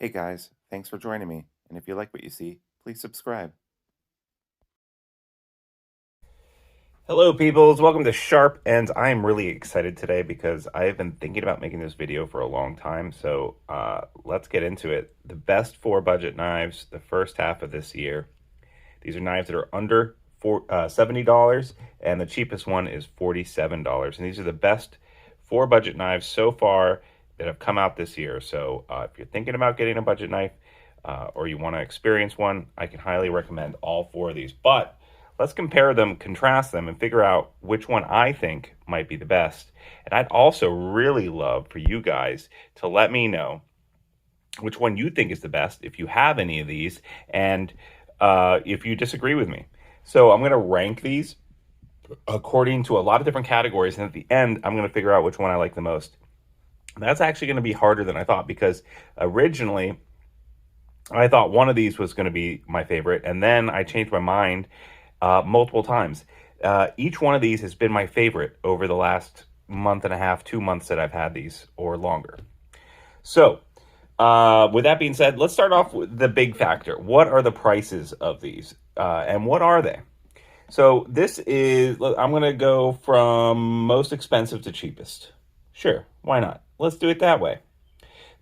Hey guys, thanks for joining me, and if you like what you see, please subscribe. Hello peoples, welcome to Sharp, and I'm really excited today because I've been thinking about making this video for a long time, so let's get into it. The best 4 budget knives the first half of this year. These are knives that are under $70, and the cheapest one is $47, and these are the best 4 budget knives so far that have come out this year. So if you're thinking about getting a budget knife or you want to experience one, I can highly recommend all 4 of these. But let's compare them, contrast them, and figure out which one I think might be the best. And I'd also really love for you guys to let me know which one you think is the best, if you have any of these, and if you disagree with me. So I'm going to rank these according to a lot of different categories, and at the end, I'm going to figure out which one I like the most. That's actually going to be harder than I thought, because originally I thought one of these was going to be my favorite, and then I changed my mind multiple times. Each one of these has been my favorite over the last month and a half, 2 months that I've had these, or longer. So with that being said, let's start off with the big factor. What are the prices of these, and what are they? So this is, I'm going to go from most expensive to cheapest. Sure, why not? Let's do it that way.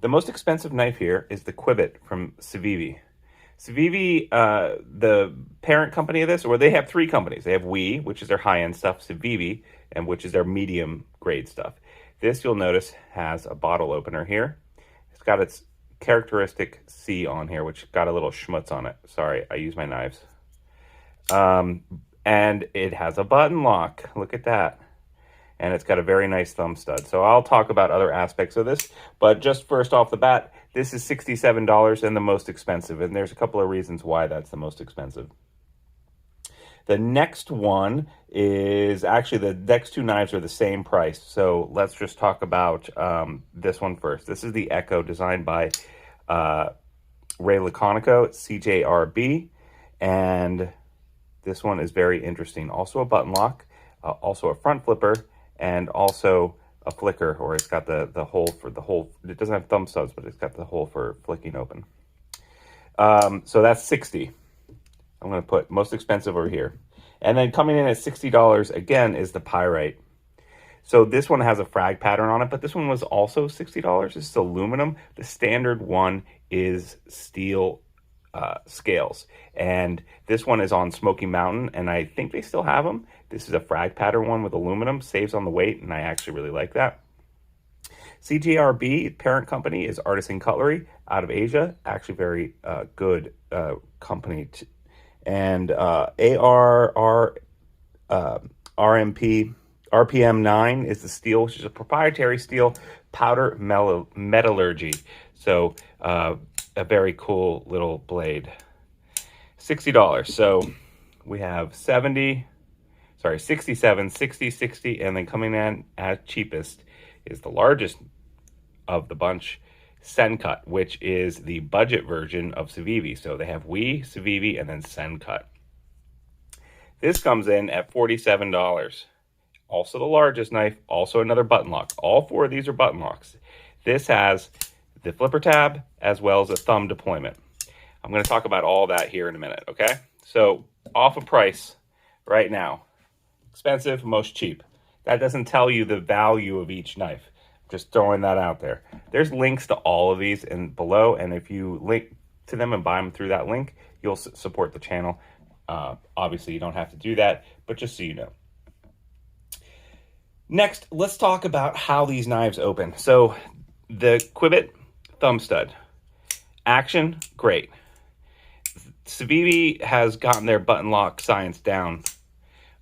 The most expensive knife here is the Qubit from Civivi. Civivi, the parent company of this, or they have 3 companies. They have which is their high-end stuff, Civivi, and which is their medium grade stuff. This, you'll notice, has a bottle opener here. It's got its characteristic C on here, which got a little schmutz on it. Sorry, I use my knives. And it has a button lock. Look at that. And it's got a very nice thumb stud. So I'll talk about other aspects of this, but just first off the bat, this is $67 and the most expensive, and there's a couple of reasons why that's the most expensive. The next one is actually, the next 2 knives are the same price, so let's just talk about this one first. This is the EKKO, designed by Ray Laconico. It's CJRB, and this one is very interesting. Also a button lock, also a front flipper, and also a flicker, or it's got the hole for the hole. It doesn't have thumb studs, but it's got the hole for flicking open. So that's $60. I'm going to put most expensive over here. And then coming in at $60 again is the Pyrite. So this one has a frag pattern on it, but this one was also $60. It's aluminum. The standard one is steel scales, and this one is on Smoky Mountain, and I think they still have them. This is a frag pattern one with aluminum, saves on the weight, and I actually really like that. CJRB, parent company, is Artisan Cutlery out of Asia. Actually very good company. And RPM 9 is the steel, which is a proprietary steel powder metallurgy. So a very cool little blade. $60. So we have 67, 60, 60, and then coming in at cheapest is the largest of the bunch, Sencut, which is the budget version of Civivi. So they have Civivi, and then Sencut. This comes in at $47. Also the largest knife, also another button lock. All 4 of these are button locks. This has the flipper tab as well as a thumb deployment. I'm going to talk about all that here in a minute, okay? So off of price right now, expensive, most cheap. That doesn't tell you the value of each knife. Just throwing that out there. There's links to all of these below, and if you link to them and buy them through that link, you'll support the channel. Obviously, you don't have to do that, but just so you know. Next, let's talk about how these knives open. So the Qubit thumb stud. Action, great. Civivi has gotten their button lock science down.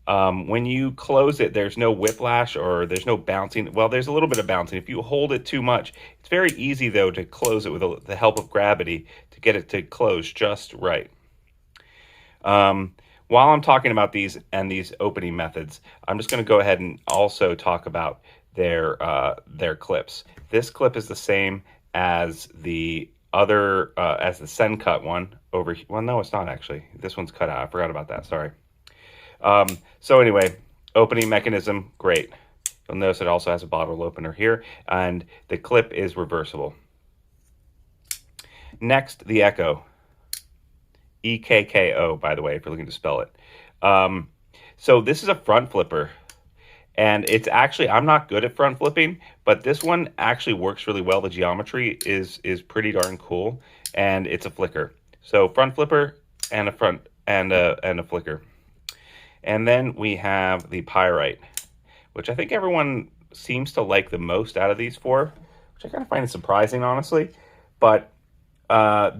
When you close it, there's no whiplash, or there's no bouncing. Well, there's a little bit of bouncing. If you hold it too much, it's very easy, though, to close it with the help of gravity to get it to close just right. While I'm talking about these and these opening methods, I'm just going to go ahead and also talk about their clips. This clip is the same as the other, as the Sencut one over here. Well, no, it's not actually. This one's cut out. I forgot about that. Sorry. So anyway, opening mechanism, great. You'll notice it also has a bottle opener here, and the clip is reversible. Next, the EKKO. EKKO, by the way, if you're looking to spell it. So this is a front flipper. And it's actually, I'm not good at front flipping, but this one actually works really well. The geometry is pretty darn cool, and it's a flicker. So front flipper and a front and a flicker. And then we have the Pyrite, which I think everyone seems to like the most out of these four, which I kind of find surprising, honestly. But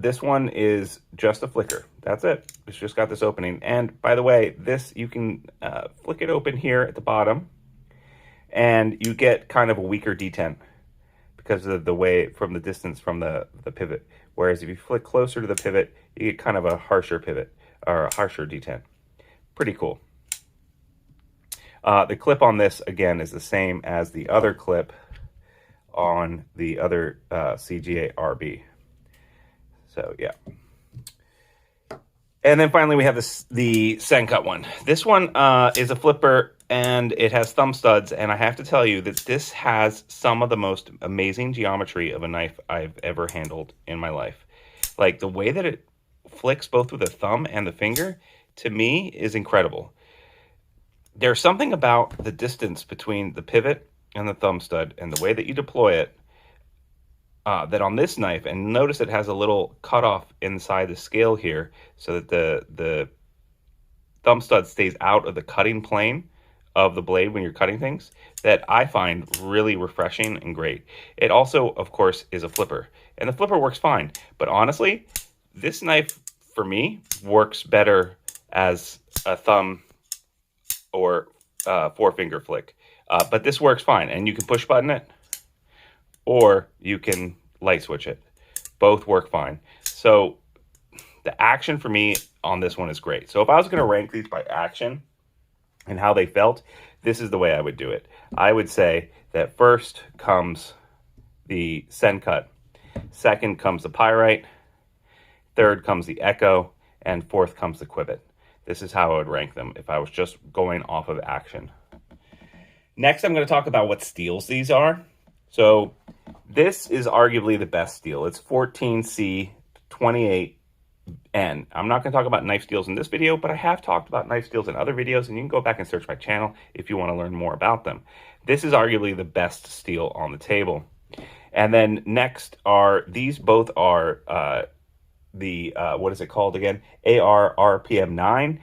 this one is just a flicker. That's it. It's just got this opening. And by the way, this, you can flick it open here at the bottom, and you get kind of a weaker detent because of the way from the distance from the pivot. Whereas if you flick closer to the pivot, you get kind of a harsher pivot or a harsher detent. Pretty cool. The clip on this, again, is the same as the other clip on the other CGA RB. So, yeah. And then finally, we have the Sencut one. This one is a flipper, and it has thumb studs. And I have to tell you that this has some of the most amazing geometry of a knife I've ever handled in my life. Like, the way that it flicks both with the thumb and the finger, to me, is incredible. There's something about the distance between the pivot and the thumb stud and the way that you deploy it that on this knife, and notice it has a little cutoff inside the scale here so that the thumb stud stays out of the cutting plane of the blade when you're cutting things, that I find really refreshing and great. It also, of course, is a flipper, and the flipper works fine. But honestly, this knife, for me, works better as a thumb or four-finger flick. But this works fine, and you can push button it, or you can light switch it. Both work fine. So the action for me on this one is great. So if I was going to rank these by action and how they felt, this is the way I would do it. I would say that first comes the Sencut, second comes the Pyrite, third comes the EKKO, and fourth comes the Qubit. This is how I would rank them if I was just going off of action. Next, I'm going to talk about what steels these are. So this is arguably the best steel. It's 14C 28N. I'm not going to talk about knife steels in this video, but I have talked about knife steels in other videos, and you can go back and search my channel if you want to learn more about them. This is arguably the best steel on the table. And then next are, these both are what is it called again? AR-RPM 9.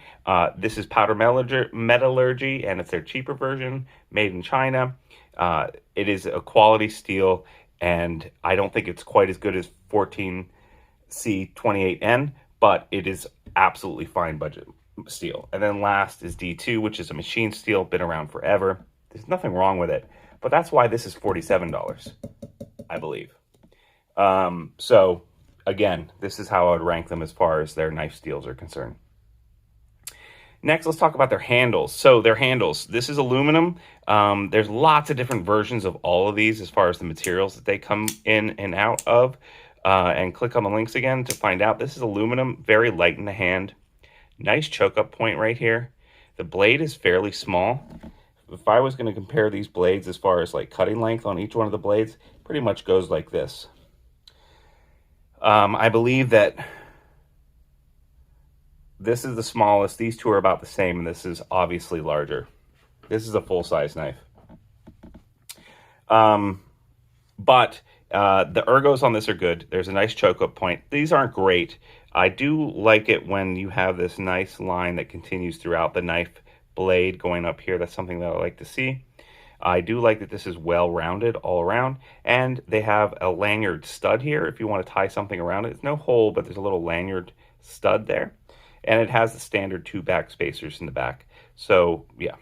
This is powder metallurgy, and it's their cheaper version, made in China. It is a quality steel, and I don't think it's quite as good as 14C28N, but it is absolutely fine budget steel. And then last is D2, which is a machine steel, been around forever. There's nothing wrong with it, but that's why this is $47, I believe. So again, this is how I would rank them as far as their knife steels are concerned. Next, let's talk about their handles. So their handles, this is aluminum. There's lots of different versions of all of these as far as the materials that they come in and out of. And click on the links again to find out. This is aluminum, very light in the hand. Nice choke up point right here. The blade is fairly small. If I was going to compare these blades as far as like cutting length on each one of the blades, pretty much goes like this. I believe that this is the smallest. These two are about the same, and this is obviously larger. This is a full-size knife. But the ergos on this are good. There's a nice choke-up point. These aren't great. I do like it when you have this nice line that continues throughout the knife blade going up here. That's something that I like to see. I do like that this is well-rounded all around, and they have a lanyard stud here if you want to tie something around it. There's no hole, but there's a little lanyard stud there. And it has the standard 2 back spacers in the back. So, yeah.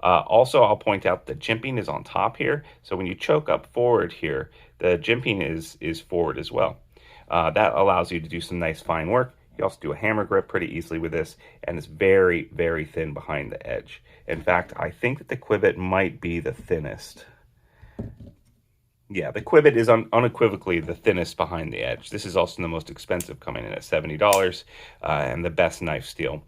Also, I'll point out the jimping is on top here. So when you choke up forward here, the jimping is forward as well. That allows you to do some nice fine work. You also do a hammer grip pretty easily with this, and it's very, very thin behind the edge. In fact, I think that the Qubit might be the thinnest. Yeah, the Qubit is unequivocally the thinnest behind the edge. This is also the most expensive, coming in at $70, and the best knife steel.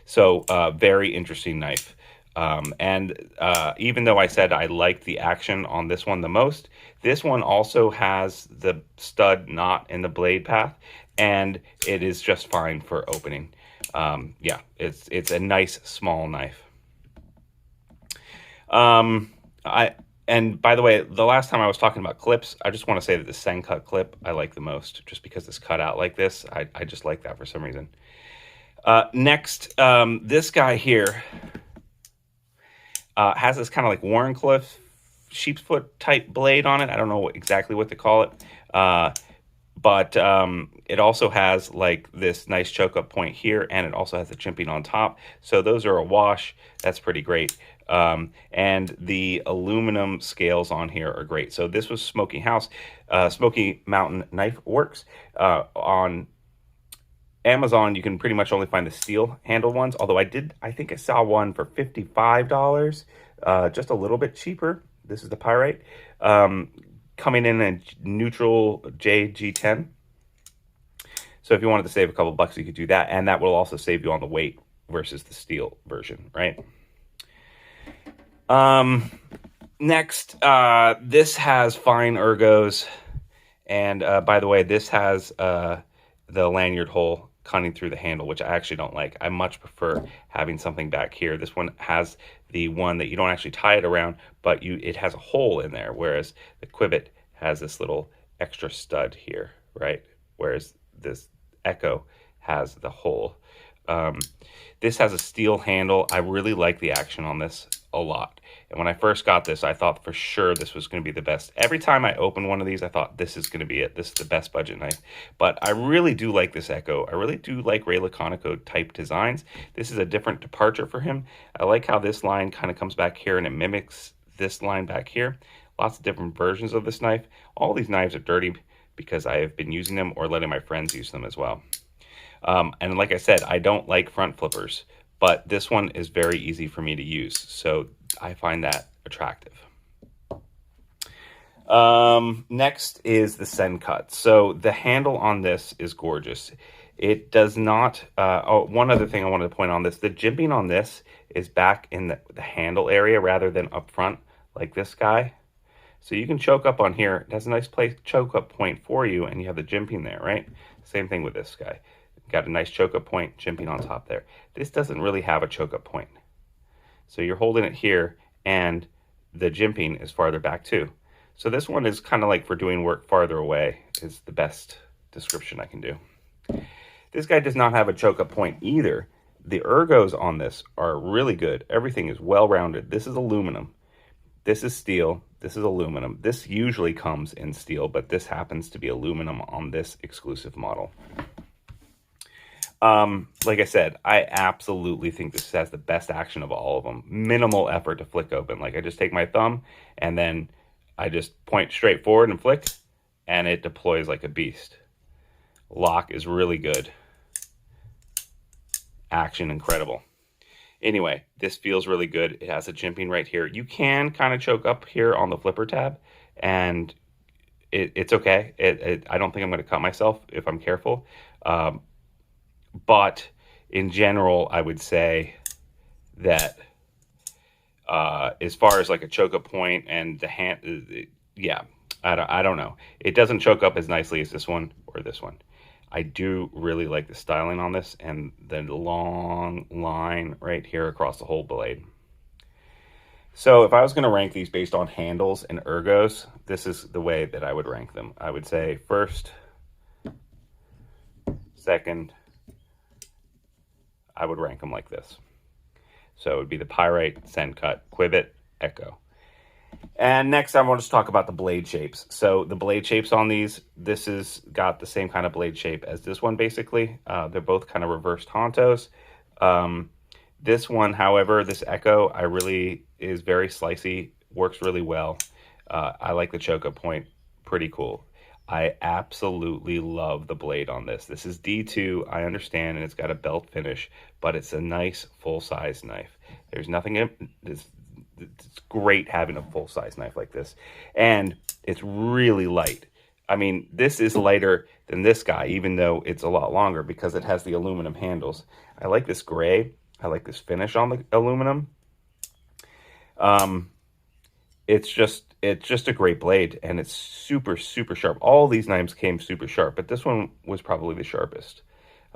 So, very interesting knife. Even though I said I liked the action on this one the most, this one also has the stud not in the blade path, and it is just fine for opening. Yeah, it's a nice small knife. And by the way, the last time I was talking about clips, I just want to say that the Sen cut clip I like the most, just because it's cut out like this. I just like that for some reason. Next, this guy here has this kind of like Warrenclyffe sheep's foot type blade on it. I don't know exactly what to call it. But it also has like this nice choke up point here, and it also has the chimping on top. So those are a wash. That's pretty great. And the aluminum scales on here are great. So this was Smoky Mountain Knife Works. On Amazon, you can pretty much only find the steel handle ones. Although I think I saw one for $55, just a little bit cheaper. This is the Pyrite. Coming in a neutral JG10. So if you wanted to save a couple bucks, you could do that. And that will also save you on the weight versus the steel version, right? Next, this has fine ergos. And by the way, this has the lanyard hole cutting through the handle, which I actually don't like. I much prefer having something back here. This one has the one that you don't actually tie it around, but it has a hole in there, whereas the Qubit has this little extra stud here, right? Whereas this EKKO has the hole. This has a steel handle. I really like the action on this a lot. And when I first got this, I thought for sure this was going to be the best. Every time I open one of these, I thought this is going to be it. This is the best budget knife. But I really do like this EKKO. I really do like Ray Laconico type designs. This is a different departure for him. I like how this line kind of comes back here and it mimics this line back here. Lots of different versions of this knife. All these knives are dirty because I have been using them or letting my friends use them as well. And like I said, I don't like front flippers, but this one is very easy for me to use. So I find that attractive. Next is the Sen cut. So the handle on this is gorgeous. It does not, one other thing I wanted to point on this, the jimping on this is back in the handle area rather than up front like this guy. So you can choke up on here. It has a nice choke up point for you, and you have the jimping there, right? Same thing with this guy. Got a nice choke up point, jimping on top there. This doesn't really have a choke up point. So you're holding it here, and the jimping is farther back too. So this one is kind of like for doing work farther away is the best description I can do. This guy does not have a choke up point either. The ergos on this are really good. Everything is well rounded. This is aluminum. This is steel. This is aluminum. This usually comes in steel, but this happens to be aluminum on this exclusive model. Like I said, I absolutely think this has the best action of all of them. Minimal effort to flick open. Like I just take my thumb and then I just point straight forward and flick, and it deploys like a beast. Lock is really good. Action incredible. Anyway, this feels really good. It has a jimping right here. You can kind of choke up here on the flipper tab, and it's okay. I don't think I'm going to cut myself if I'm careful. But in general, I would say that as far as like a choke up point and the hand, yeah, I don't know. It doesn't choke up as nicely as this one or this one. I do really like the styling on this and the long line right here across the whole blade. So if I was going to rank these based on handles and ergos, this is the way that I would rank them. I would say first, second, I would rank them like this. So it would be the Pyrite, Sen cut, Qubit, EKKO. And next I want to talk about the blade shapes. So the blade shapes on these, this has got the same kind of blade shape as this one basically. They're both kind of reversed Hontos. This one, however, this EKKO, is very slicey, works really well. I like the choke up point, pretty cool. I absolutely love the blade on this. This is D2, I understand, and it's got a belt finish, but it's a nice full-size knife. There's nothing, it's great having a full-size knife like this. And it's really light. I mean, this is lighter than this guy, even though it's a lot longer because it has the aluminum handles. I like this gray. I like this finish on the aluminum. It's just a great blade, and it's super, super sharp. All these knives came super sharp, but this one was probably the sharpest.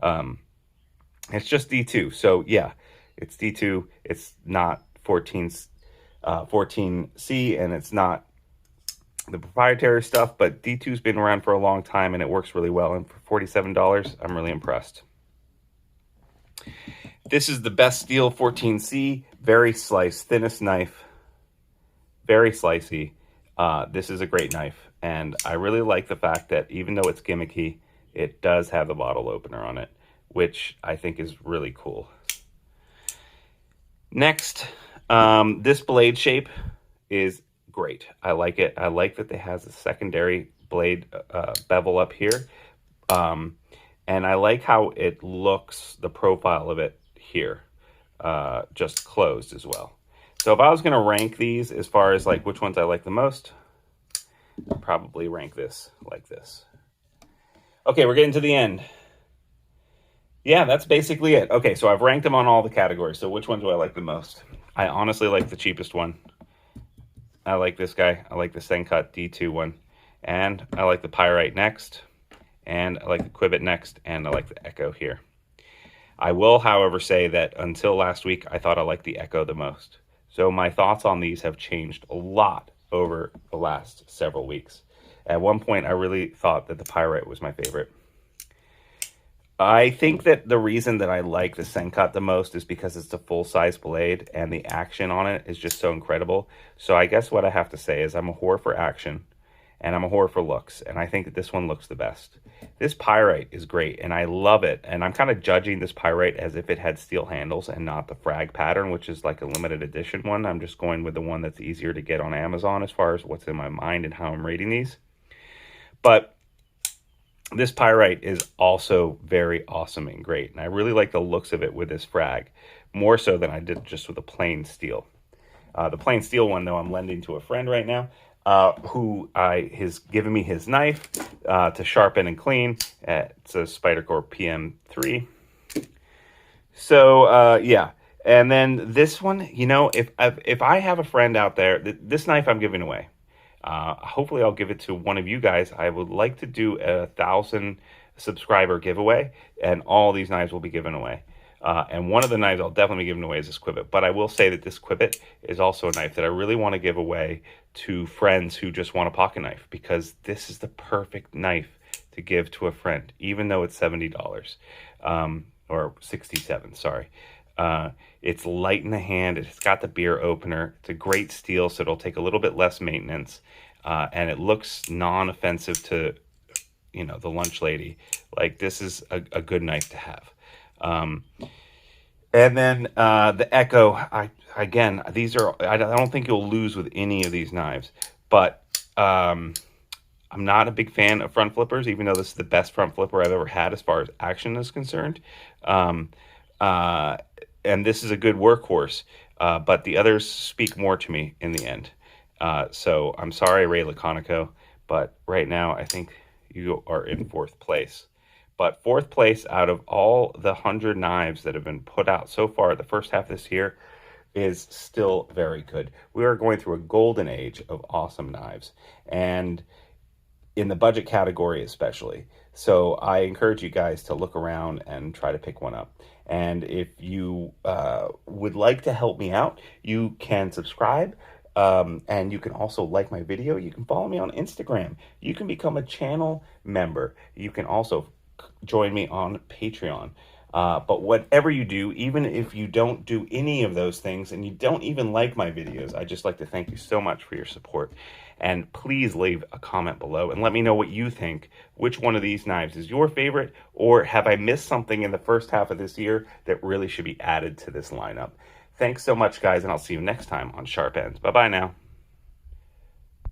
It's just D2. So yeah, it's D2. It's not 14C, and it's not the proprietary stuff, but D2's been around for a long time, and it works really well. And for $47, I'm really impressed. This is the best steel 14C, very sliced, thinnest knife, very slicey. This is a great knife, and I really like the fact that even though it's gimmicky, it does have the bottle opener on it, which I think is really cool. Next, this blade shape is great. I like it. I like that it has a secondary blade bevel up here. And I like how it looks, the profile of it here, just closed as well. So if I was going to rank these as far as like which ones I like the most, I'd probably rank this like this. Okay, we're getting to the end. Yeah, that's basically it. Okay, so I've ranked them on all the categories. So which one do I like the most? I honestly like the cheapest one. I like this guy. I like the Sencut D2 one. And I like the Pyrite next. And I like the Qubit next. And I like the EKKO here. I will, however, say that until last week, I thought I liked the EKKO the most. So my thoughts on these have changed a lot over the last several weeks. At one point, I really thought that the Pyrite was my favorite. I think that the reason that I like the Sencut the most is because it's a full-size blade and the action on it is just so incredible. So I guess what I have to say is I'm a whore for action and I'm a whore for looks, and I think that this one looks the best. This Pyrite is great and I love it, and I'm kind of judging this Pyrite as if it had steel handles and not the frag pattern, which is like a limited edition one. I'm just going with the one that's easier to get on Amazon as far as what's in my mind and how I'm rating these. But this Pyrite is also very awesome and great, and I really like the looks of it with this frag, more so than I did just with a plain steel. The plain steel one, though, I'm lending to a friend right now, who has given me his knife to sharpen and clean. It's a Spyderco PM3. So, yeah. And then this one, you know, if I have a friend out there, this knife I'm giving away. Hopefully I'll give it to one of you guys. I would like to do a 1,000 subscriber giveaway, and all these knives will be given away. And one of the knives I'll definitely be giving away is this Qubit. But I will say that this Qubit is also a knife that I really want to give away to friends who just want a pocket knife, because this is the perfect knife to give to a friend, even though it's $70, or 67, sorry. It's light in the hand. It's got the beer opener. It's a great steel, so it'll take a little bit less maintenance. And it looks non-offensive to, you know, the lunch lady. Like, this is a good knife to have. And then the EKKO, again, these are, I don't think you'll lose with any of these knives. But I'm not a big fan of front flippers, even though this is the best front flipper I've ever had as far as action is concerned. And this is a good workhorse, but the others speak more to me in the end. So I'm sorry, Ray Laconico, but right now I think you are in 4th place. But 4th place out of all the 100 knives that have been put out so far the first half of this year is still very good. We are going through a golden age of awesome knives, and in the budget category especially. So I encourage you guys to look around and try to pick one up. And if you would like to help me out, you can subscribe. And you can also like my video. You can follow me on Instagram. You can become a channel member. You can also join me on Patreon. But whatever you do, even if you don't do any of those things and you don't even like my videos, I'd just like to thank you so much for your support. And please leave a comment below and let me know what you think. Which one of these knives is your favorite? Or have I missed something in the first half of this year that really should be added to this lineup? Thanks so much, guys, and I'll see you next time on Sharp Ends. Bye-bye now.